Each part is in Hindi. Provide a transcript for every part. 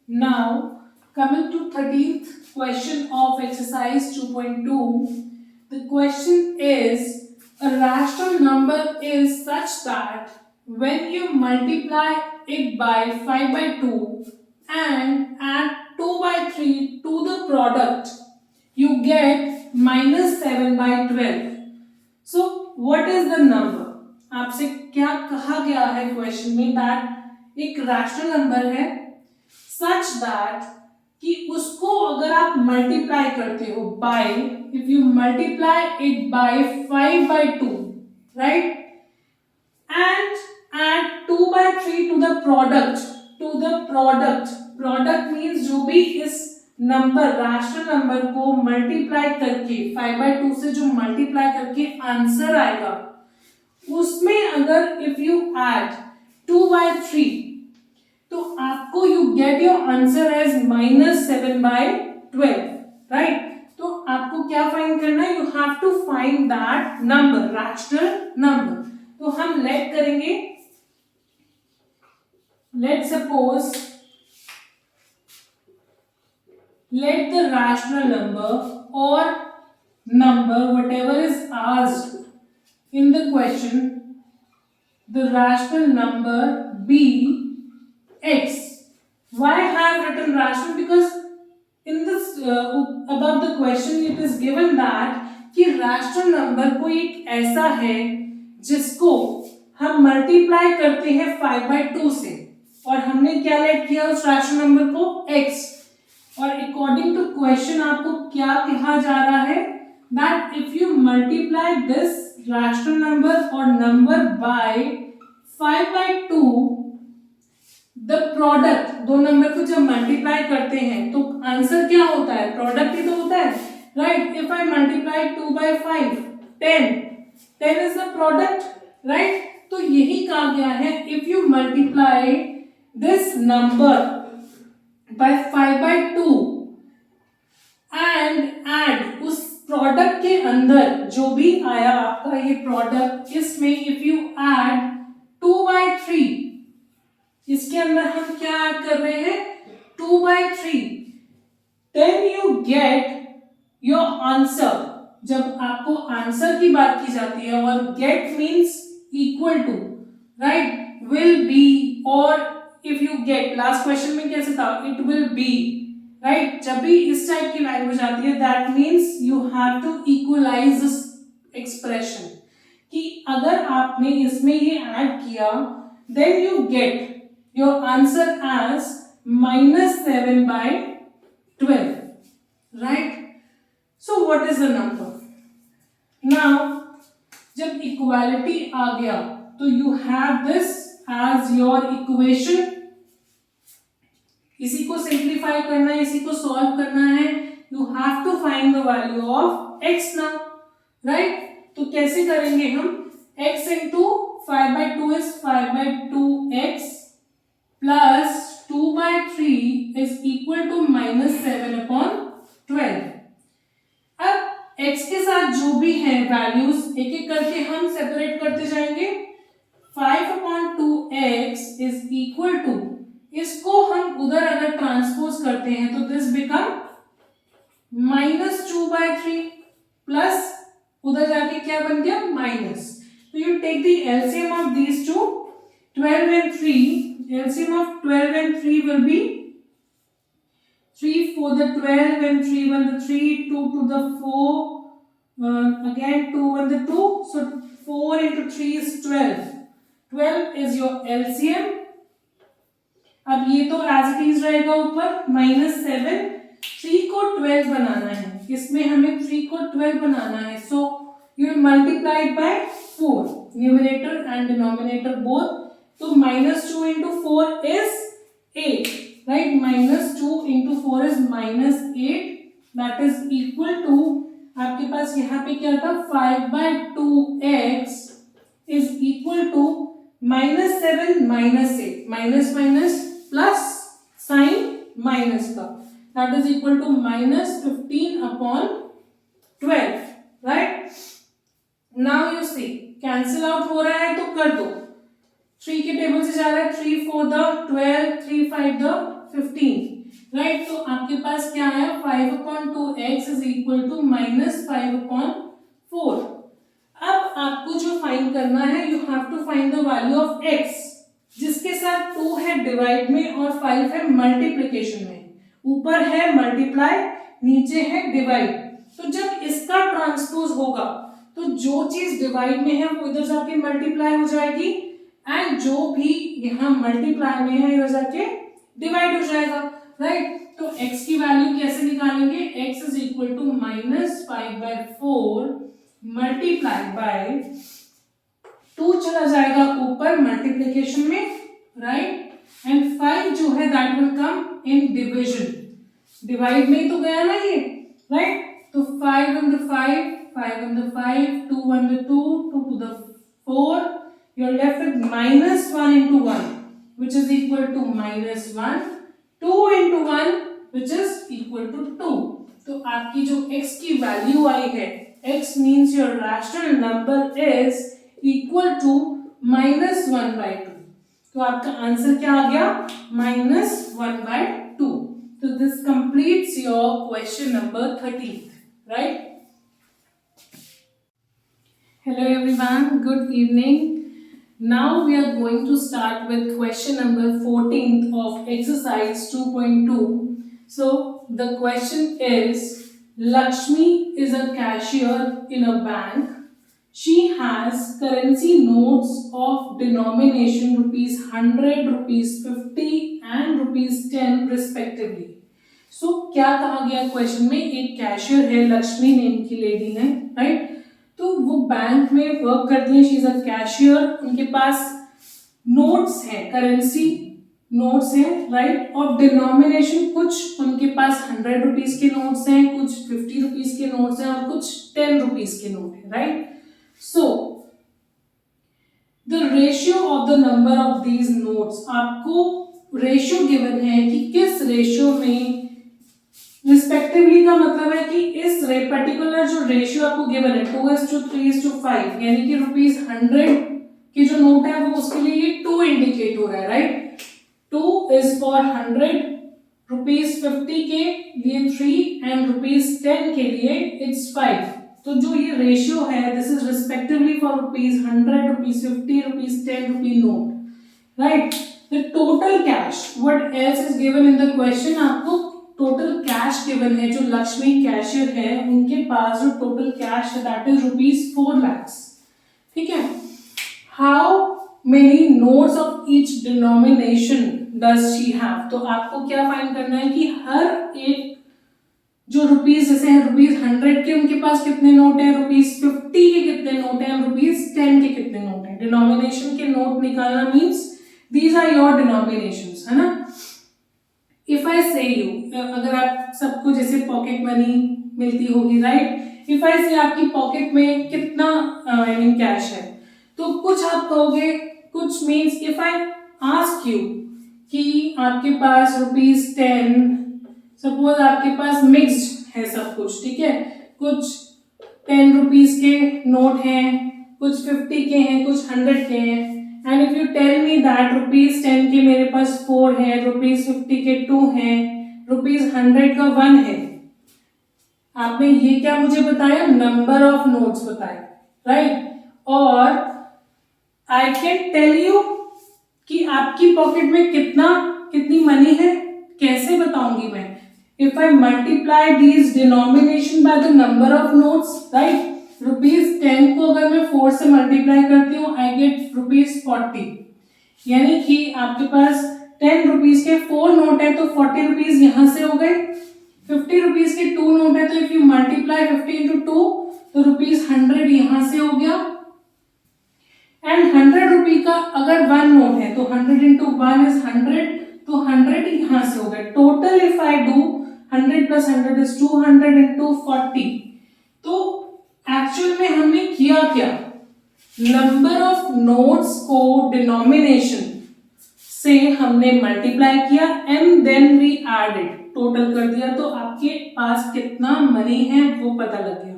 Now, coming to 13th question of exercise 2.2, the question is a rational number is such that when you multiply it by 5 by 2 and add 2 by 3 to the product, you get minus 7 by 12. So, what is the number? आपसे क्या कहा गया है क्वेश्चन में दैट एक रैशनल नंबर है सच दैट कि उसको अगर आप मल्टीप्लाई करते हो by if you multiply it by 5 by 2 right and add 2 by 3 to the product means जो भी इस नंबर रैशनल नंबर को मल्टीप्लाई करके 5 by 2 से जो मल्टीप्लाई करके आंसर आएगा उसमें अगर इफ यू ऐड 2 by 3 तो आपको you get your answer as minus 7 by 12 right. तो आपको क्या फाइंड करना है, you have to find that number rational number. तो हम लेट करेंगे, let suppose let the rational number or number whatever is asked in the question, the rational number be x. Why I have written rational? Because in this above the question it is given that कि rational number कोई एक ऐसा है जिसको हम मल्टीप्लाई करते हैं 5 by 2 से और हमने क्या लेट किया उस rational number को x। और अकॉर्डिंग टू क्वेश्चन आपको क्या कहा जा रहा है that if you multiply this rational number और number by 5 by 2 the product, दो नंबर को जब मल्टीप्लाई करते हैं तो आंसर क्या होता है, प्रोडक्ट ही तो होता है right. If I multiply 2 by 5 10 is the product right. तो यही कहा गया है if you multiply this number by 5 by 2 and add उस प्रोडक्ट के अंदर जो भी आया आपका ये प्रोडक्ट, इसमें इफ यू ऐड 2 by 3 इसके अंदर हम क्या ऐड कर रहे हैं 2 by 3 then you get your answer। जब आपको आंसर की बात की जाती है और get means equal to right will be और if you get last question में कैसे था it will be right। जब भी इस टाइप की लैंग्वेज आती है that means you have to equalize this expression कि अगर आपने इसमें ये ऐड किया then you get your answer as minus 7 by 12 right। so what is the number now? जब इक्वालिटी आ गया तो you have this as your equation। इसी को सिंप्लीफाई करना है, इसी को सॉल्व करना है, you have to find the value of x now right. तो कैसे करेंगे हम, x into 5 by 2 is 5 by 2x plus 2 by 3 is equal to minus 7 upon 12। अब x के साथ जो भी है वैल्यूज एक एक करके हम सेपरेट करते जाएंगे। 5 upon 2x is equal to, इसको हम उधर अगर ट्रांसपोज करते हैं तो दिस बिकम -2 by 3 प्लस उधर जाके क्या बन गया माइनस। तो you take the LCM of these two 12 and 3, LCM of 12 and 3 will be 3 for the 12 and 3 1 the 3 2 to the 4 again 2 1 the 2 so 4 into 3 is 12 is your LCM। अब ये तो एज इट इज रहेगा ऊपर -7, 3 को 12 बनाना है, इसमें हमें 3 को 12 बनाना है so you multiply by 4 numerator and denominator both. तो -2 into 4 is 8 right, -2 into 4 is -8 that is equal to आपके पास यहाँ पे क्या था 5 by 2x is equal to -7 -8 minus minus plus sign minus का that is equal to -15 upon 12 right. Now you see cancel out हो रहा है तो कर दो, 3 के टेबल से जा रहा है 3 4 the 12 3 5 the 15 राइट। तो आपके पास क्या आया, 5/2x इज इक्वल टू -5/4। अब आपको जो फाइंड करना है, you have to find the value of x, जिसके साथ 2 है डिवाइड में और 5 है मल्टीप्लिकेशन में। ऊपर है मल्टीप्लाई, नीचे है डिवाइड। तो जब इसका ट्रांसपोज होगा तो जो चीज डिवाइड में है वो इधर जाके मल्टीप्लाई हो जाएगी, एंड जो भी यहाँ मल्टीप्लाई में है इधर जाके डिवाइड हो जाएगा, राइट। तो x की वैल्यू कैसे निकालेंगे, x is equal to -5/4 multiply by 2 चला जाएगा ऊपर मल्टीप्लिकेशन में, राइट, एंड 5 जो है that will come in division, divide में ही तो गया ना ये, राइट। तो 5 into 5, 5 into 5, 2 into 2, 2 to the 4, you are left with -1 into 1 which is equal to -1, 2 into 1 which is equal to 2। तो आपकी जो x की वैल्यू आई है, x means your rational number is equal to -1/2। तो आपका आंसर क्या आ गया, -1/2। So this completes your question number 13, right? Hello everyone, good evening. Now we are going to start with question number 14 of exercise 2.2. So the question is, Lakshmi is a cashier in a bank. She has currency notes of denomination ₹100, ₹50 and ₹10 respectively. So क्या कहा गया क्वेश्चन में, एक कैशियर है, लक्ष्मी नेम की लेडी है, राइट। तो वो बैंक में वर्क करती है, शी इज अ कैशियर, उनके पास नोट्स हैं, करेंसी नोट्स हैं, राइट, और डिनोमिनेशन कुछ उनके पास 100 रुपीज के नोट्स हैं, कुछ 50 रुपीज के नोट्स हैं और कुछ 10 रुपीज के नोट है, right. So, the ratio of the number of these notes, आपको रेशियो गिवन है कि किस रेशियो में, रिस्पेक्टिवली का मतलब है कि इस पर्टिकुलर जो रेशियो आपको गिवन है 2:3:5, यानी कि ₹100 के जो नोट है वो उसके लिए ये 2 इंडिकेट हो रहा है, राइट। 2 is for 100, ₹50 के लिए 3 एंड ₹10 के लिए it's 5। तो जो ये रेशियो है, this is respectively for ₹100, ₹50, ₹10 note, right. The total cash, what else is given in the question, आपको टोटल कैश गिवन है, जो लक्ष्मी कैशियर है उनके पास जो टोटल कैश है दैट इज ₹4 lakhs, ठीक है। How many notes of each denomination does she have, तो आपको क्या फाइंड करना है कि हर एक जो रुपीस, जैसे हैं ₹100 के उनके पास कितने नोट हैं, ₹50 के कितने नोट हैं, ₹10 के कितने नोट हैं। डिनोमिनेशन के नोट निकालना means these are your denominations, है ना। इफ आई से यू, अगर आप सबको जैसे पॉकेट मनी मिलती होगी, राइट, इफ आई से आपकी पॉकेट में कितना आई मीन कैश है, तो कुछ आप कहोगे, कुछ means if I ask you कि आपके पास ₹10, सपोज आपके पास मिक्स्ड है सब कुछ, ठीक है, कुछ 10 रुपीज के नोट हैं, कुछ 50 के हैं, कुछ 100 के हैं, and if you tell me that ₹10 के मेरे पास 4 है, ₹50 के 2 हैं, ₹100 का 1 है, आपने ये क्या मुझे बताया, नंबर ऑफ नोट्स बताए, राइट। और आई कैन टेल यू कि आपकी पॉकेट में कितनी मनी है, कैसे बताऊंगी मैं, if I multiply these denomination by the number of notes, right, ₹10 को अगर मैं 4 से मल्टीप्लाई करती हूँ, I get ₹40, यानी कि आपके पास 10 रुपीज के 4 नोट है तो 40 रुपीज यहाँ से हो गए, 50 रुपीज के 2 नोट है तो इफ यू मल्टीप्लाई 50 into 2 तो ₹100 यहाँ से हो गया, एंड 100 रुपी का अगर 1 नोट है तो 100 into 1 is 100, तो 100 यहाँ से हो गए। Total if I do 100 plus 100 is 200 into 40, तो एक्चुअल में हमने किया क्या, नंबर ऑफ नोट्स को डिनोमिनेशन से हमने मल्टीप्लाई किया and then we added, total कर दिया, तो आपके पास कितना मनी है वो पता लग गया।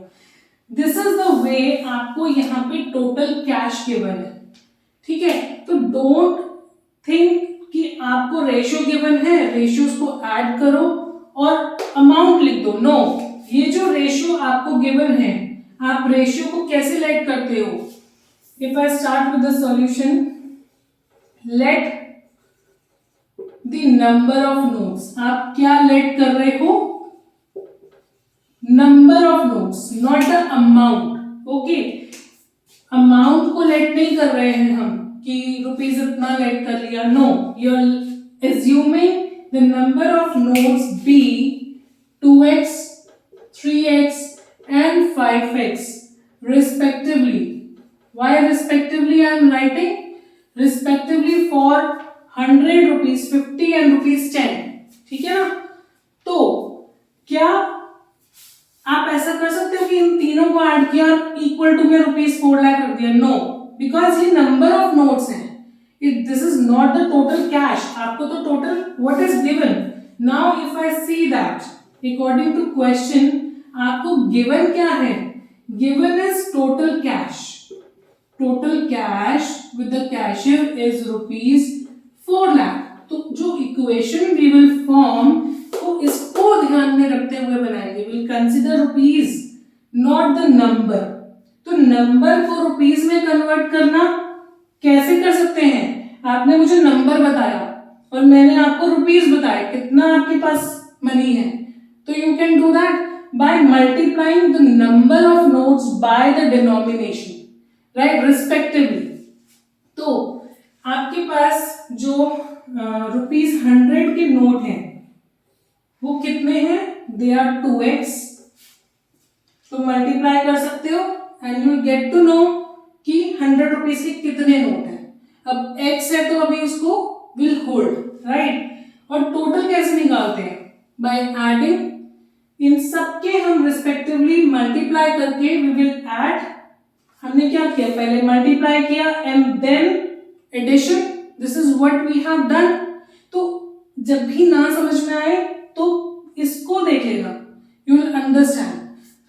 दिस इज द वे आपको यहाँ पे टोटल कैश गिवन है, ठीक है। तो डोंट थिंक कि आपको रेशियो गिवन है, रेशियोज को ऐड करो और अमाउंट लिख दो। नो, ये जो रेशियो आपको गिवन है, आप रेशियो को कैसे लेट करते हो? If I start with the solution, late the number of notes, आप क्या लेट कर रहे हो? Number of notes, not the amount. Okay, amount को लेट नहीं कर रहे हैं हम कि रुपीज इतना लेट कर लिया। No, you are assuming the number of notes be 2x, 3x and 5x respectively. Why respectively I am writing? Respectively for 100 rupees, 50 and rupees 10. ठीक है ना? तो क्या आप ऐसा कर सकते हो कि इन तीनों को ऐड किया इक्वल टू में ₹4 लाख रख दिया? नो, बिकॉज ये नंबर ऑफ नोट्स हैं, this is not the total cash. आपको तो total what is given. Now if I see that according to question, आपको गिवन क्या है? Given is total cash. Total cash with the cashier is ₹4 lakh. तो जो इक्वेशन वी विल फॉर्म, तो इसको ध्यान में रखते हुए बनाएंगे। Will consider rupees, not the number. तो नंबर को रुपीज में कन्वर्ट करना कैसे कर सकते हैं? आपने मुझे नंबर बताया और मैंने आपको रुपीज बताया, कितना आपके पास मनी है। तो you can do that by multiplying the number of notes by the denomination, right, respectively. तो आपके पास जो ₹100 के नोट हैं वो कितने हैं? They are 2x। तो मल्टीप्लाई कर सकते हो and you get to know कि 100 रुपीज के कितने नोट हैं। अब x है तो अभी उसको विल होल्ड, राइट। और टोटल कैसे निकालते हैं? बाय एडिंग, इन सबके हम रिस्पेक्टिवली मल्टीप्लाई करके वी विल ऐड। हमने क्या किया? पहले मल्टीप्लाई किया and then addition. This is what we have done. तो जब भी ना समझ में आए तो इसको देखेगा, यू विल अंडरस्टैंड,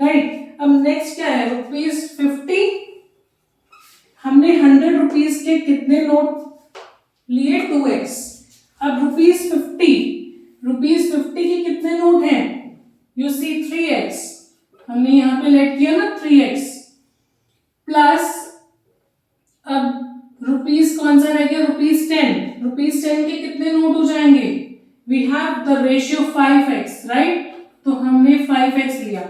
राइट। अब नेक्स्ट क्या है? ₹50। हमने 100 रुपीज के कितने नोट लिए? 2x। अब ₹50 के कितने नोट हैं? You see 3x। हमने यहां पे लेट किया ना 3x प्लस, अब रुपीज कौन सा रह गया? ₹10। ₹10 के कितने नोट हो जाएंगे? We have the ratio 5x, right. तो हमने 5x लिया।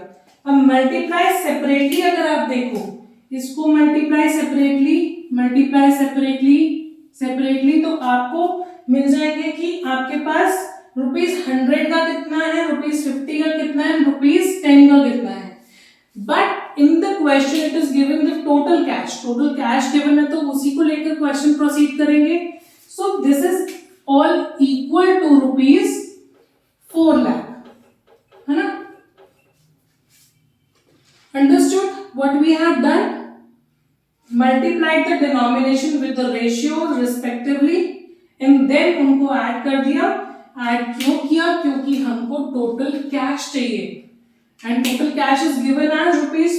अब मल्टीप्लाई सेपरेटली, अगर आप देखो इसको मल्टीप्लाई सेपरेटली तो आपको मिल जाएंगे कि आपके पास ₹100 का कितना है, ₹50 का कितना है, ₹10 का कितना है। But in the question it is given the total cash given है, तो उसी को लेकर क्वेश्चन प्रोसीड करेंगे। So this is all equal to ₹4 lakh, है ना। Understood what we have done? Multiplied the denomination with the ratio respectively and then उनको ऐड कर दिया। ऐड क्यों किया? क्योंकि हमको टोटल कैश चाहिए and total cash is given as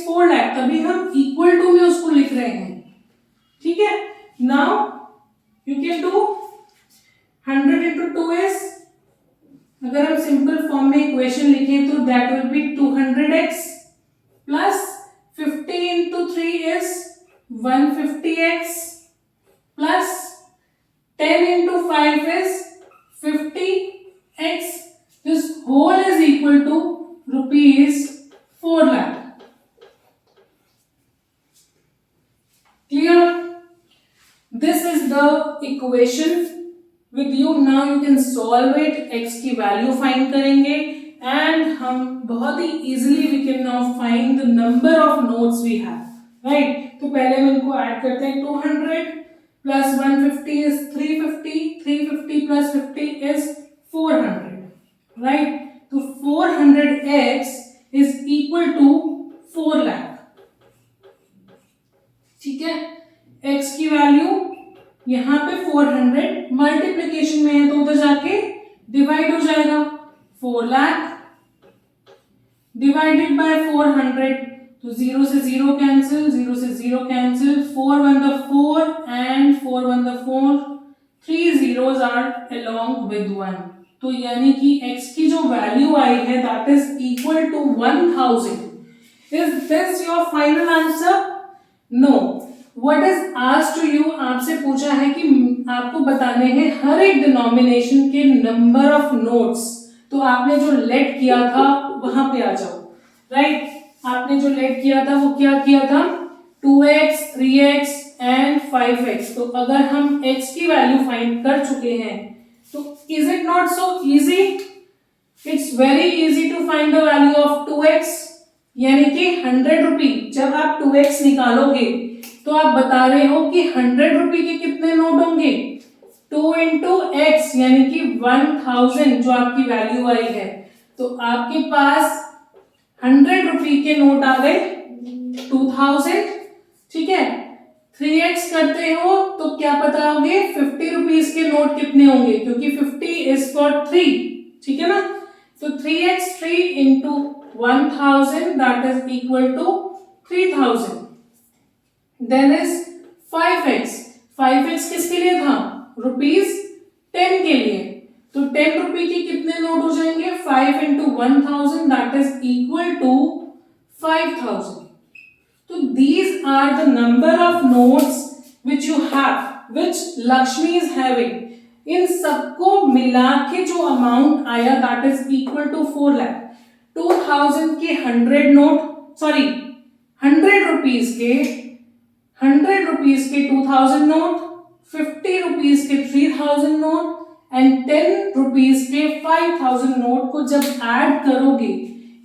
₹4 lakh, तभी हम इक्वल टू में उसको लिख रहे हैं। ठीक है, now you can do 100 into 2 is, अगर हम सिंपल फॉर्म में इक्वेशन लिखें तो that will B 200x plus 50 into 3 is 150x plus 10 into 5 is 50x. This whole is equal to ₹4 lakh. Clear? This is the equation with you. Now you can solve it. x की वैल्यू फाइंड करेंगे एंड हम बहुत ही easily we can now find the number of notes we have, right? तो पहले हम इनको ऐड करते हैं। 200 plus 150 is 350, 350 plus 50 is 400, right? तो 400x is equal to 4 lakh. ठीक है, x की वैल्यू यहां पे 400 मल्टीप्लीकेशन में है तो उधर जाके डिवाइड हो जाएगा। 4 लाख डिवाइडेड बाय 400, तो 0 से 0 कैंसिल, 0 से 0 cancel, 4 1 the 4 and 4 1 the 4, 3 zeros are along with 1, तो यानी कि x की जो वैल्यू आई है that is equal to 1000. Is this your final answer? No. What is asked to you, आपसे पूछा है कि आपको बताने हैं हर एक डिनोमिनेशन के नंबर ऑफ नोट्स. तो आपने जो लेट किया था वहां पे आ जाओ. राइट, आपने जो लेट किया था वो क्या किया था? 2x, 3x and 5x. तो अगर हम x की वैल्यू फाइंड कर चुके हैं तो is it not so easy? It's very easy to find the value of 2x. यानी कि 100 रुपी. जब आप 2x निकालोगे तो आप बता रहे हो कि 100 रुपी के कितने नोट होंगे? 2 इंटू एक्स यानी कि 1000 जो आपकी वैल्यू आई है. तो आपके पास 100 रुपी के नोट आ गए 2000. ठीक है, 3x करते हो तो क्या बताओगे? 50 रुपीज के नोट कितने होंगे, क्योंकि 50 इज फॉर 3. ठीक है ना. तो 3x 3 into 1000 that is equal to 3000. Then is 5x. 5x किसके लिए था? रुपीज 10 के लिए. तो 10 रुपी के कितने नोट हो जाएंगे? 5 into 1000 that is equal to 5000. So these are the number of notes which you have, which Lakshmi is having. इन सबको मिला के जो अमाउंट आया that is equal to 4 lakh. 2000 के 100 नोट, सॉरी 100 रुपीज के 2000 नोट, 50 रुपीज के 3000 नोट एंड 10 रुपीज के 5000 नोट को जब ऐड करोगे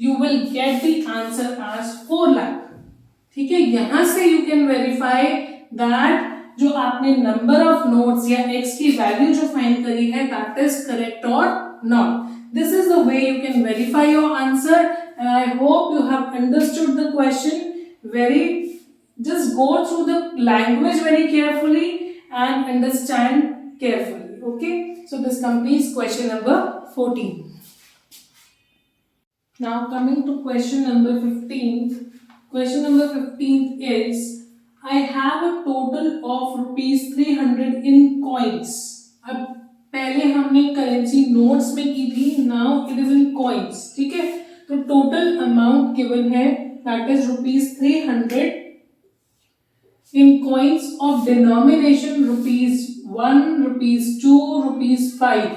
you will get the answer as 4 lakh. ठीक है, यहां से यू कैन वेरीफाई दैट जो आपने नंबर ऑफ नोट्स या एक्स की वैल्यू जो फाइंड करी है दैट इज करेक्ट और not. This is the way you can verify your answer and I hope you have understood the question very. Just go through the language very carefully and understand carefully. Okay, so this completes question number 14. Now coming to question number 15. Question number 15 is, I have a total of rupees 300 in coins. अब पहले हमने करेंसी नोट्स में की थी, now it is in coins. ठीक है, तो टोटल अमाउंट गिवन है that is rupees 300 in coins of denomination rupees 1, rupees 2, rupees 5.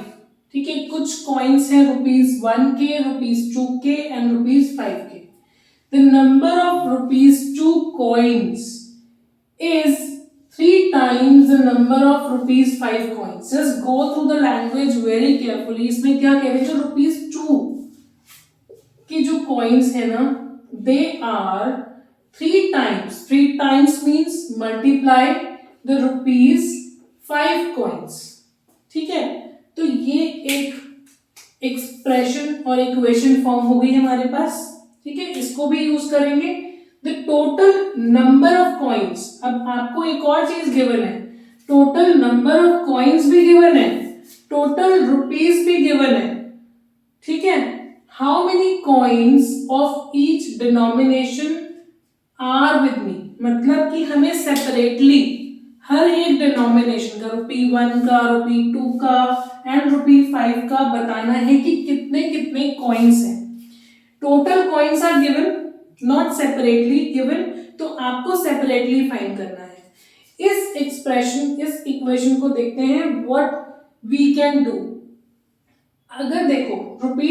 ठीक है, कुछ कॉइन्स हैं rupees 1 के, rupees 2 के and rupees 5 के. The number of rupees 2 coins is 3 times the number of rupees 5 coins. Just go through the language very carefully. इसमें क्या कह रहे हैं? जो rupees 2 की जो coins है ना, they are 3 times. 3 times means multiply the rupees 5 coins. ठीक है, तो ये एक एक्सप्रेशन और इक्वेशन फॉर्म हो गई हमारे पास. ठीक है, इसको भी यूज करेंगे. The total number of coins. अब आपको एक और चीज गिवन है, टोटल नंबर ऑफ कॉइन्स भी गिवन है, टोटल रुपीज भी गिवन है. ठीक है, how many coins of each denomination are with me. मतलब कि हमें सेपरेटली हर एक डिनोमिनेशन का रुपी 1 का, रुपी 2 का एंड रुपी 5 का बताना है कि कितने कितने कॉइन्स हैं. Total coins are given, not separately given, तो आपको सेपरेटली फाइंड करना है. इस एक्सप्रेशन, इस इक्वेशन को देखते हैं व्हाट वी कैन डू. अगर देखो रुपी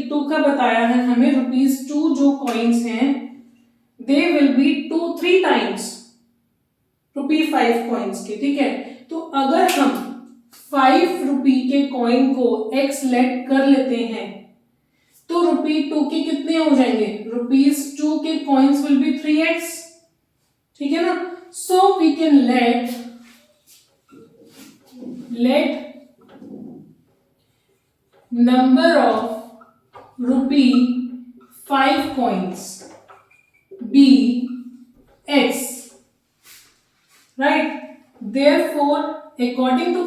2 का बताया है हमें, रुपीज 2 जो कॉइन्स हैं दे will be 3 times rupee 5 coins के. ठीक है, तो अगर हम 5 रुपी के कॉइन को एक्स लेट कर लेते हैं तो रुपी 2 के कितने हो जाएंगे? रुपीज 2 के कॉइन्स विल बी 3x. ठीक है ना. So we can let number of rupee 5 coins be x. Right, therefore according to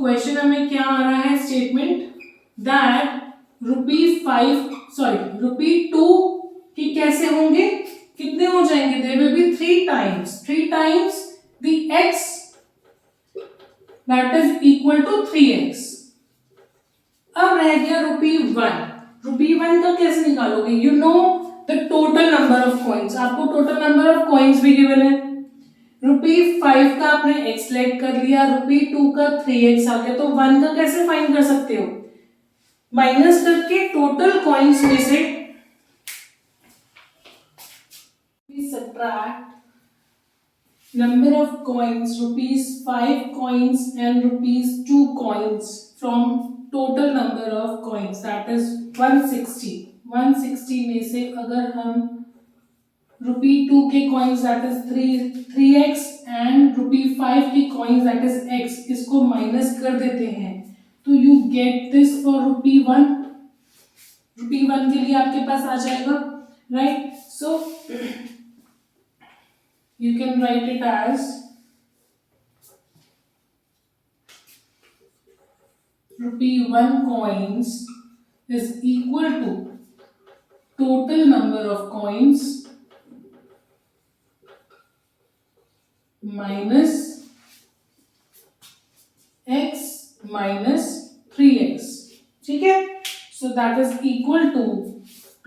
question हमें क्या आ रहा है स्टेटमेंट दैट रुपी 2 की कैसे होंगे, कितने हो जाएंगे? They will be 3 times the x that is equal to 3x. अब रह गया ₹1। ₹1 का कैसे निकालोगे? You know the total number of coins, आपको टोटल नंबर ऑफ कॉइन्स भी गिवन है। ₹5 का आपने x लेट कर लिया, ₹2 का 3x आ गया, तो 1 का कैसे फाइंड कर सकते हो? माइनस करके टोटल कॉइन्स में से subtract number of coins, ₹5 coins and ₹2 coins from total number of coins, that is 160। 160 में से अगर हम ₹2 के coins that is 3x and ₹5 के कॉइन्स दैट इज x, इसको माइनस कर देते हैं, तो यू गेट दिस फॉर ₹1। ₹1 के लिए आपके पास आ जाएगा, right? So you can write it as ₹1 coins is equal to total number of coins minus x minus 3x, ठीक है? so that is equal to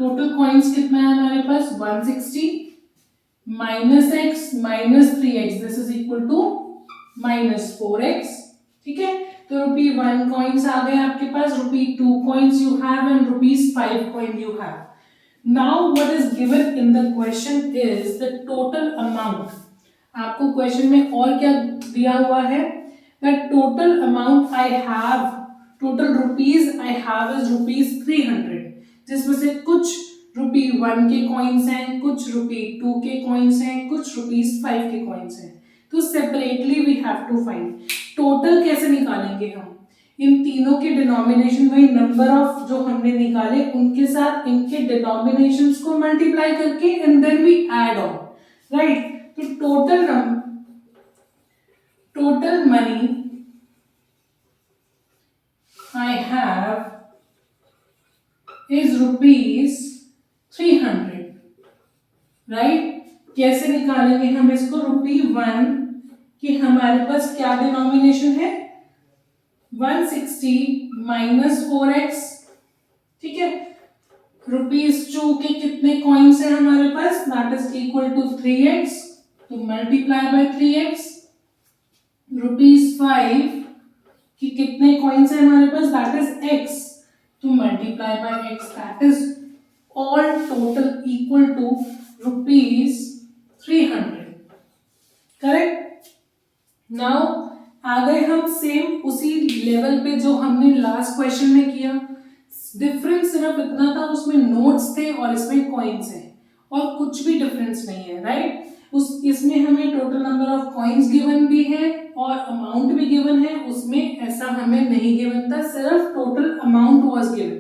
total coins कितना है हमारे पास? 160 minus x minus 3x, this is equal to -4x, ठीक है? तो ₹1 कॉइन्स आ गए आपके पास, ₹2 coins you have and ₹5 coin you have. Now what is given in the question is the total amount. आपको क्वेश्चन में और क्या दिया हुआ है? The total amount I have, total rupees I have is ₹300, जिसमें से कुछ ₹1 के कॉइन्स हैं, कुछ ₹2 के कॉइन्स हैं, कुछ ₹5 के कॉइन्स हैं। तो separately we have to find total. कैसे निकालेंगे हम? इन तीनों के डिनोमिनेशन, वही नंबर ऑफ जो हमने निकाले उनके साथ इनके डिनोमिनेशंस को मल्टीप्लाई करके and then we add on, right? तो total money I have is ₹300, right? कैसे निकालेंगे हम इसको? ₹1 की हमारे पास क्या डिनोमिनेशन है? 160 माइनस 4x, ठीक है? ₹2 के कितने कॉइन्स हैं हमारे पास? That is equal to 3x, तो मल्टीप्लाई बाय 3x। ₹5 की कितने कॉइन्स हैं हमारे पास? That is x, to multiply by x, that is all total equal to ₹300, correct? now आ गए हम सेम उसी लेवल पे जो हमने लास्ट क्वेश्चन में किया। डिफरेंस सिर्फ इतना था, उसमें नोट्स थे और इसमें कॉइन्स हैं, और कुछ भी डिफरेंस नहीं है, राइट? इसमें हमें total number of coins given भी है और अमाउंट भी गिवन है, उसमें ऐसा हमें नहीं गिवन था, सिर्फ टोटल अमाउंट वाज गिवन।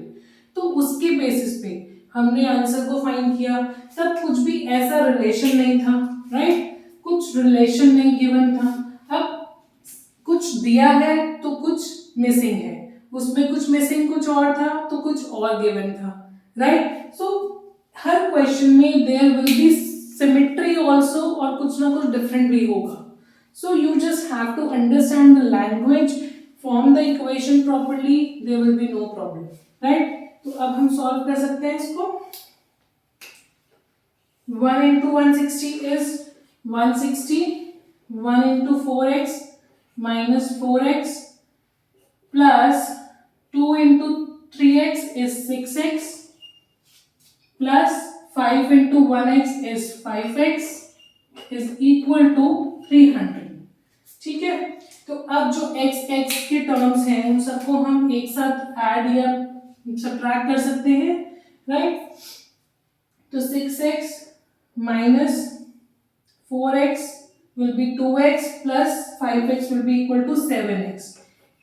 तो उसके बेसिस पे हमने आंसर को फाइंड किया। तब कुछ भी ऐसा रिलेशन नहीं था, राइट? कुछ रिलेशन नहीं गिवन था। अब कुछ दिया है तो कुछ मिसिंग है, उसमें कुछ मिसिंग कुछ और था तो कुछ और गिवन था, राइट? सो हर क्वेश्चन में there will be symmetry also, और कुछ ना कुछ डिफरेंट भी होगा। So you just have to understand the language, form the equation properly, there will be no problem, right? तो अब हम सॉल्व कर सकते हैं इसको। 1 into 160 is 160, 1 into 4x minus 4x plus 2 into 3x is 6x plus 5 into 1x is 5x is equal to 300, ठीक है? तो अब जो x के टर्म्स हैं उन सबको हम एक साथ ऐड या सब्ट्रैक्ट कर सकते हैं, राइट? तो 6x minus 4x will be 2x plus 5x will be equal to 7x,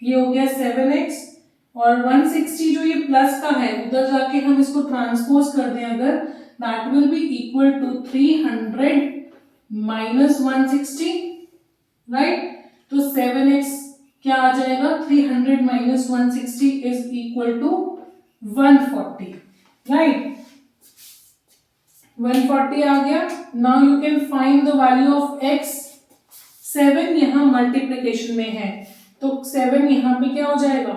ये हो गया 7x। और 160 जो ये प्लस का है उधर जाके हम इसको ट्रांसपोज कर दें अगर, that will be equal to 300 minus 160, right? तो 7x क्या आ जाएगा? 300 minus 160 is equal to 140, right? 140 आ गया। Now you can find the value of x। 7 यहाँ मल्टीप्लिकेशन में है तो 7 यहाँ पे क्या हो जाएगा?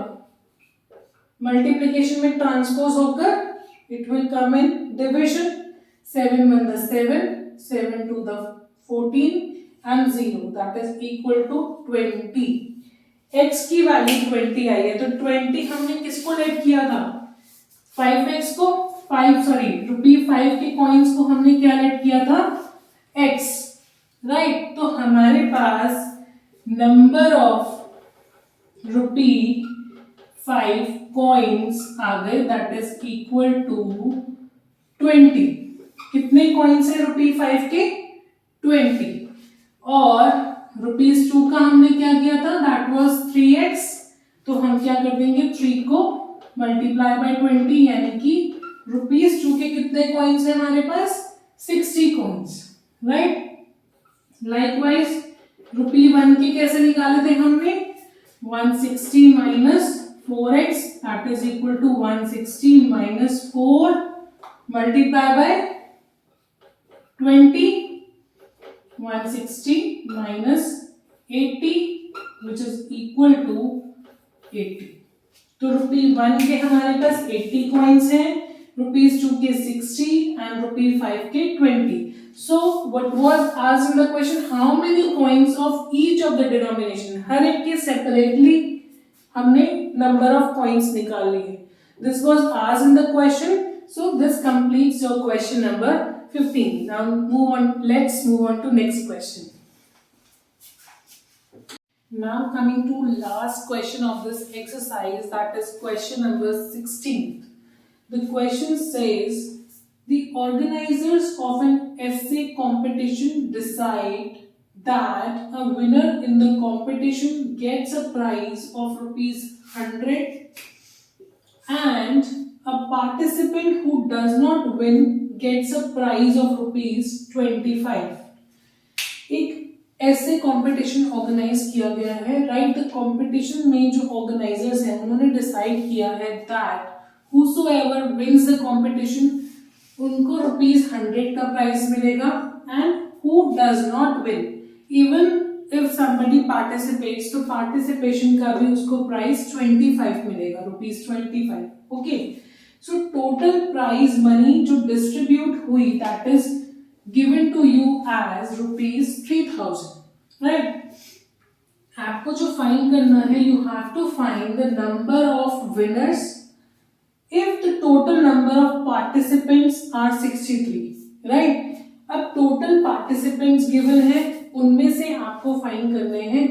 मल्टीप्लीकेशन में ट्रांसपोज होकर it will come in division. 7 1 the 7, 7 2 the 14 and 0 that is equal to 20. x की वैल्यू 20 आई है, तो 20 हमने किसको लेट किया था? 5x को, 5 के कॉइन्स को हमने क्या लेट किया था? x, right. तो हमारे पास नंबर ऑफ ₹5 कॉइन्स आ गए, दैट इज इक्वल टू 20. कितने कॉइन्स है ₹5 के? 20. और ₹2 का हमने क्या किया था? That was 3x. तो हम क्या कर देंगे? 3 को मल्टीप्लाई बाय 20, यानी कि ₹2 के कितने कॉइन्स है हमारे पास? 60 कॉइन्स, राइट. लाइकवाइज ₹1 के कैसे निकाले थे हमने? 160 minus 4x that is equal to 160 minus 4 multiply by 20, 160 minus 80 which is equal to 80. तो ₹1 के हमारे पास 80 कॉइन्स हैं, ₹2 के 60 and ₹5 के 20. So what was asked in the question? How many coins of each of the denomination? हर एक के separately हमने number of coins निकाल लिए. This was asked in the question. So this completes your question number 15. Now let's move on to next question. Now coming to last question of this exercise, that is question number 16. The question says, the organizers of an essay competition decide that a winner in the competition gets a prize of ₹100 and a participant who does not win gets a prize of ₹25. एक ऐसे कंपटीशन ऑर्गेनाइज किया गया है, राइट. द कंपटीशन में जो ऑर्गेनाइजर्स हैं उन्होंने डिसाइड किया है that whosoever wins the competition उनको ₹100 का प्राइज मिलेगा, and who does not win, even if somebody participates, तो पार्टिसिपेशन का भी उसको प्राइस 25 मिलेगा, ₹25. Okay. So total prize money जो distribute हुई, that is given to you as ₹3,000, right? आपको जो फाइंड करना है, you have to find the number of winners if the total number of participants are 63, right? अब total participants given है, उनमें से आपको फाइंड करने हैं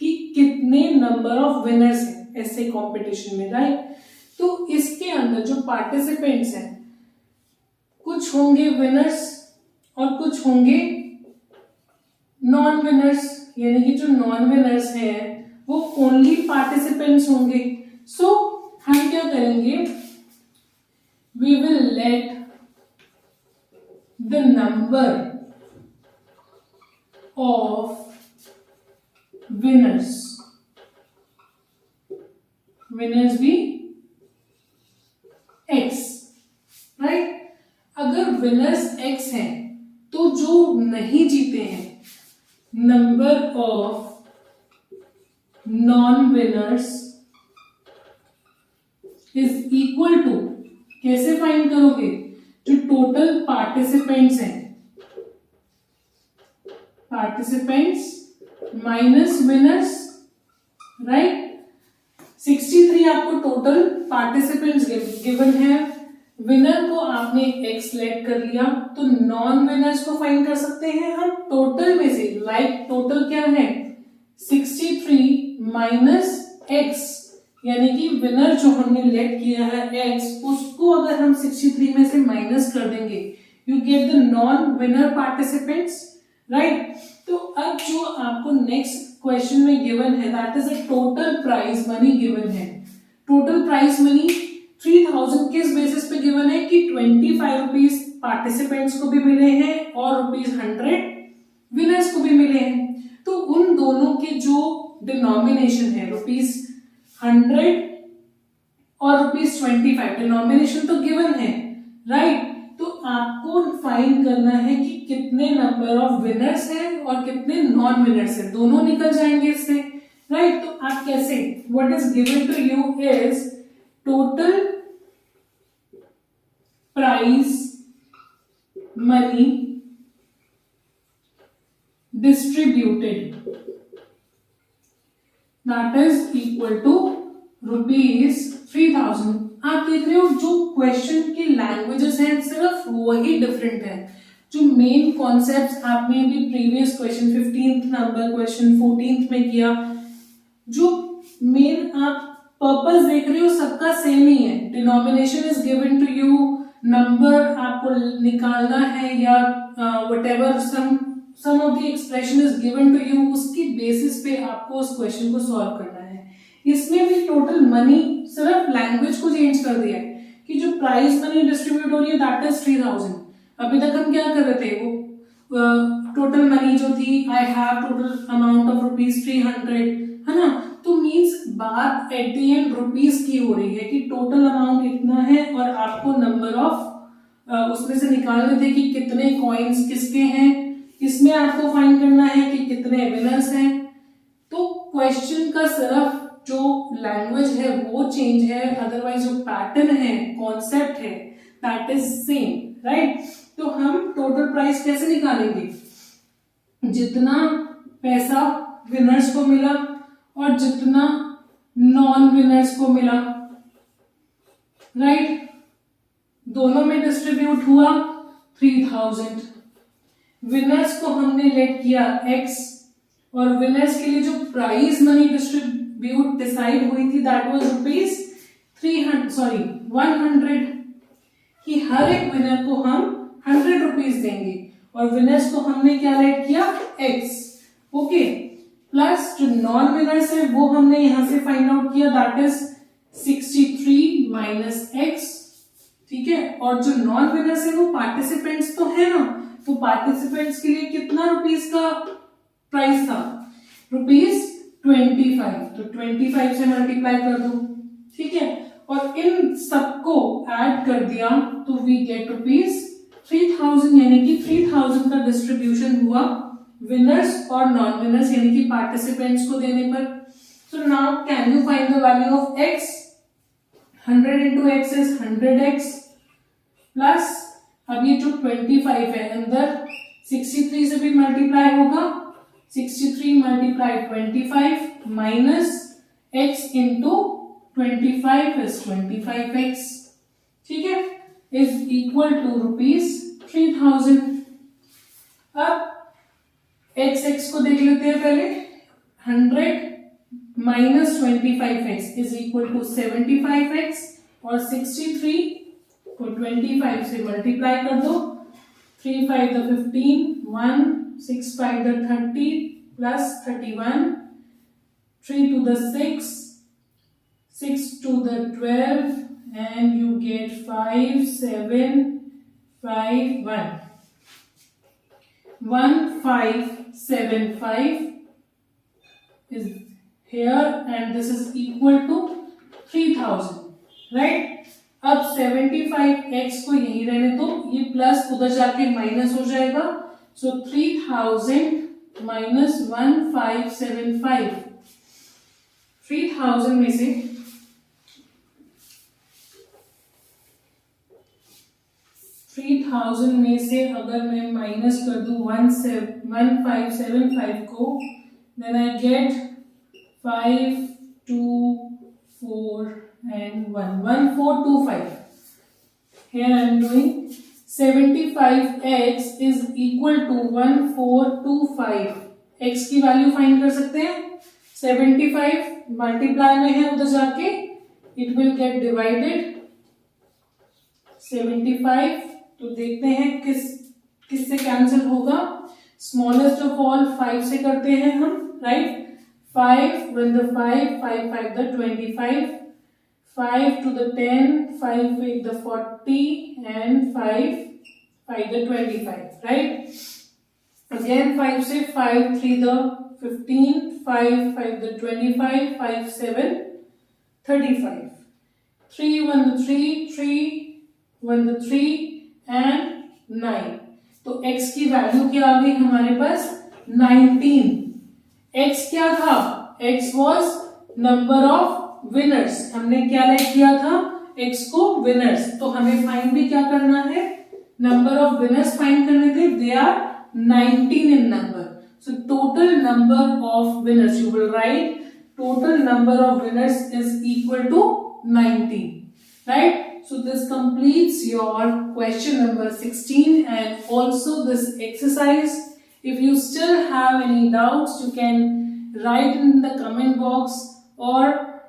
कि कितने नंबर ऑफ विनर्स हैं ऐसे कंपटीशन में, राइट. तो इसके अंदर जो पार्टिसिपेंट्स हैं, कुछ होंगे विनर्स और कुछ होंगे नॉन विनर्स, यानी कि जो नॉन विनर्स हैं वो ओनली पार्टिसिपेंट्स होंगे. सो हम क्या करेंगे? We will let the number of winners भी x, राइट. अगर विनर्स x हैं तो जो नहीं जीते हैं, number of non winners is equal to, कैसे फाइंड करोगे? जो टोटल पार्टिसिपेंट्स हैं, पार्टिसिपेंट्स माइनस विनर्स, राइट. 63 आपको टोटल पार्टिसिपेंट्स गिवन है, विनर को आपने x लेट कर लिया, तो नॉन विनर्स को फाइंड कर सकते हैं हम टोटल में से. लाइक टोटल क्या है? 63 माइनस x, यानी कि विनर जो हमने लेट किया है x, उसको अगर हम 63 में से माइनस कर देंगे, you get the non winner participants, right. तो अब जो आपको नेक्स्ट क्वेश्चन में गिवन है, that is a total prize money given है. टोटल प्राइज मनी 3000 किस बेसिस पे गिवन है कि 25 रुपीज पार्टिसिपेंट्स को भी मिले हैं और ₹100 विनर्स को भी मिले हैं. तो उन दोनों के जो डिनोमिनेशन है ₹100 और ₹25, डिनोमिनेशन तो गिवन है, राइट. तो आपको फाइंड करना है कि कितने नंबर ऑफ विनर्स हैं और कितने नॉन विनर्स हैं, दोनों निकल जाएंगे इससे, राइट. तो आप कैसे, what is given to you is total prize money distributed, that is equal to ₹3,000। आप देख रहे हो जो क्वेश्चन की लैंग्वेजेस हैं सिर्फ वही डिफरेंट है। जो मेन कॉन्सेप्ट्स आपने भी previous question 15th number question 14th में किया, जो मेन आप पर्पस देख रहे हो सबका सेम ही है। Denomination is given to you, number आपको निकालना है या whatever sum of the expression is given to you, उसकी बेसिस पे आपको उस क्वेश्चन को सॉल्व करना है। इसमें भी टोटल मनी सिर्फ लैंग्वेज को चेंज कर दिया है कि जो प्राइस मनी डिस्ट्रीब्यूट हो रही है दैट इज 3000। अभी तक हम क्या कर रहे थे, वो टोटल मनी जो थी आई हैव टोटल अमाउंट ऑफ ₹300 है ना, तो मींस बात एट द एंड रुपीस की हो रही है कि टोटल अमाउंट इतना है और आपको नंबर ऑफ उसमें से निकालने थे कि कितने कॉइन्स किसके हैं, इसमें आपको फाइंड करना है कि कितने विनर्स हैं। तो क्वेश्चन का सिर्फ जो लैंग्वेज है वो चेंज है, अदरवाइज जो पैटर्न है कॉन्सेप्ट है दैट इज सेम, राइट। तो हम टोटल प्राइस कैसे निकालेंगे, जितना पैसा विनर्स को मिला और जितना नॉन विनर्स को मिला, राइट, दोनों में डिस्ट्रीब्यूट हुआ 3000। विनर्स को हमने लेट किया x और विनर्स के लिए जो प्राइज मनी डिस्ट्रीब्यूट डिसाइड हुई थी दैट वाज ₹100 कि हर एक विनर को हम ₹100 देंगे और विनर्स को हमने क्या लेट किया x, ओके। प्लस जो नॉन विनर्स है वो हमने यहां से फाइंड आउट किया दैट इज 63 माइनस x, ठीक है। और जो नॉन विनर्स है वो पार्टिसिपेंट्स तो है ना, तो पार्टिसिपेंट्स के लिए कितना रुपीस का प्राइस था, ₹25, तो 25 से मल्टीप्लाई कर दो, ठीक है। और इन सबको ऐड कर दिया तो वी गेट ₹3000, यानी कि 3000 का डिस्ट्रीब्यूशन हुआ विनर्स और नॉन विनर्स यानी कि पार्टिसिपेंट्स को देने पर। So now can you find the value of x, 100 into x is 100x plus अब ये जो 25 है अंदर 63 से भी मल्टीप्लाई होगा, 63 multiply 25 minus x into 25 is 25x, ठीक है, इज इक्वल टू ₹3000। अब x को देख लेते हैं पहले, 100 minus 25x is equal to 75x और 63 को 25 से मल्टीप्लाई कर दो, 3 5 the 15, 1 6 5 the 30 plus 31, 3 to the 6, 6 to the 12 and you get 5 7 5 1, 1575 is here and this is equal to 3000, right। अब 75x को यही रहने दो, ये प्लस उधर जाके माइनस हो जाएगा, सो 3000 माइनस 1575, 3000 में से 3000 में से अगर मैं माइनस कर दूं 1575 को, then I get 5 2 4 and 1 1425. Here I am doing 75x is equal to 1425। x की वैल्यू फाइंड कर सकते हैं, 75 मल्टीप्लाई में है उधर जाके इट विल गेट डिवाइडेड 75, तो देखते हैं किससे कैंसिल होगा। स्मॉलेस्ट ऑफ ऑल 5 से करते हैं हम, right. 5 1 the 5, 5 5 the 25, 5 to the 10, 5 8 the 40 and 5 5 the 25, right। Again 5 से 5 3 the 15, 5 5 the 25, 5 7 35, 3 1 the 3, 3 1 the 3 and 9। तो x की वैल्यू क्या आ गई हमारे पास 19। x क्या था, x was number of winners, हमने क्या लाइक किया था, x को विनर्स, तो हमें फाइंड भी क्या करना है, नंबर ऑफ विनर्स फाइंड करने थे, they are 19 in number. So total number of winners, you will write total number of winners is equal to 19, right? So this completes your question number 16 and also this exercise. If you still have any doubts, you can write in the comment box or